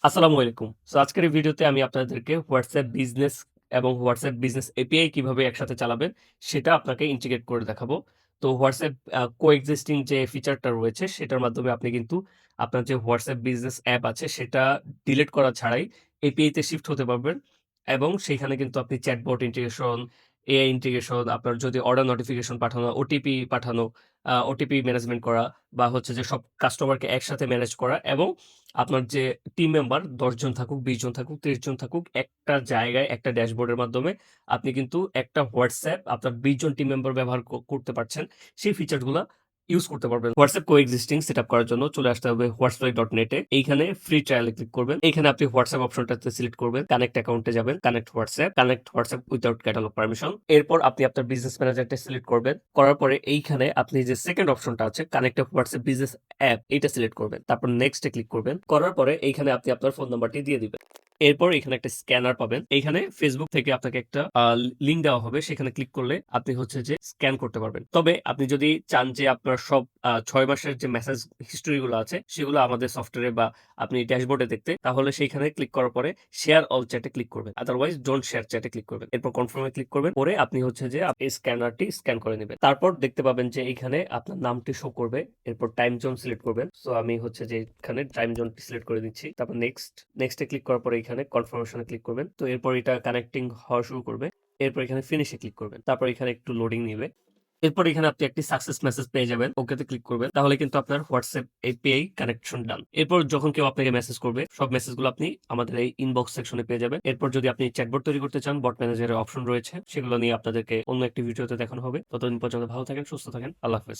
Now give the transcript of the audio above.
আসসালামু আলাইকুম। আজকের এই ভিডিওতে আমি আপনাদেরকে WhatsApp বিজনেস এবং WhatsApp বিজনেস এপিআই কিভাবে একসাথে চালাবেন সেটা আপনাকে ইন্টিগ্রেট করে দেখাবো। WhatsApp কোএক্সিস্টিং যে ফিচারটা রয়েছে সেটার মাধ্যমে আপনি কিন্তু আপনার যে WhatsApp বিজনেস অ্যাপ আছে সেটা ডিলিট করা ছাড়াই এপিআই তে শিফট হতে পারবেন এবং সেখানে কিন্তু আপনি চ্যাটবট ইন্টিগ্রেশন, এআই ইন্টিগ্রেশন, আপনার যদি অর্ডার নোটিফিকেশন পাঠানো, ওটিপি পাঠানো, ওটিপি ম্যানেজমেন্ট করা বা হচ্ছে যে সব কাস্টমারকে একসাথে ম্যানেজ করা এবং আপনার যে টিম মেম্বার ১০ জন থাকুক, ২০ জন থাকুক, ৩০ জন থাকুক, একটা জায়গায় একটা ড্যাশবোর্ডের মাধ্যমে আপনি কিন্তু একটা WhatsApp আপনার ২০ জন টিম মেম্বার ব্যবহার করতে পারছেন। সেই ফিচারগুলা ইউজ করতে পারবেন। WhatsApp কোএক্সিস্টিং সেটআপ করার জন্য চলে আসতে হবে whatsapp.net এ। এইখানে ফ্রি ট্রায়াল এ ক্লিক করবেন। এইখানে আপনি WhatsApp অপশনটাতে সিলেক্ট করবেন। কানেক্ট অ্যাকাউন্টে যাবেন। Connect WhatsApp without catalogue permission. এরপর আপনি আপনার বিজনেস ম্যানেজারটা সিলেক্ট করবেন। করার পরে এইখানে আপনি যে সেকেন্ড অপশনটা আছে কানেক্ট WhatsApp বিজনেস অ্যাপ এটা সিলেক্ট করবেন। তারপর নেক্সট এ ক্লিক করবেন। করার পরে এইখানে আপনি আপনার ফোন নাম্বারটি দিয়ে দিবেন। এরপর এখানে একটা স্ক্যানার পাবেন। এইখানে Facebook থেকে আপনাকে একটা লিংক দেওয়া হবে। সেখানে ক্লিক করলে আপনি হচ্ছে যে স্ক্যান করতে পারবেন। তবে আপনি যদি চান যে আপনার সব ৬ মাসের যে মেসেজ হিস্টরি গুলো আছে সেগুলো আমাদের সফটওয়্যারে বা আপনি ড্যাশবোর্ডে দেখতে, তাহলে সেইখানে ক্লিক করার পরে শেয়ার অল চ্যাটে ক্লিক করবেন। আদারওয়াইজ ডোন্ট শেয়ার চ্যাটে ক্লিক করবেন। এরপর কনফার্ম এ ক্লিক করবেন। পরে আপনি হচ্ছে যে এই স্ক্যানারটি স্ক্যান করে নিবেন। তারপর দেখতে পাবেন যে এইখানে আপনার নামটি শো করবে। এরপর টাইম জোন সিলেক্ট করবেন। আমি হচ্ছে যে এখানে টাইম জোনটি সিলেক্ট করে দিচ্ছি। তারপর নেক্সট এ ক্লিক করার পরে এখানে কনফার্মেশন এ ক্লিক করবেন। তো এরপর এটা কানেক্টিং হওয়া শুরু করবে। এরপর এখানে ফিনিশ এ ক্লিক করবেন। তারপর এখানে একটু লোডিং নিবে। এরপর এখানে আপনি একটি সাকসেস মেসেজ পেয়ে যাবেন। ওকেতে ক্লিক করবেন। তাহলে কিন্তু আপনার WhatsApp এপিআই কানেকশন ডান। এরপর যখন কেউ আপনাকে মেসেজ করবে, সব মেসেজগুলো আপনি আমাদের এই ইনবক্স সেকশনে পেয়ে যাবেন। এরপর যদি আপনি চ্যাটবট তৈরি করতে চান, বট ম্যানেজারের অপশন রয়েছে। সেগুলো নিয়ে আপনাদেরকে অন্য একটি ভিডিওতে দেখানো হবে। ততদিন পর্যন্ত ভালো থাকেন, সুস্থ থাকেন। আল্লাহ হাফেজ।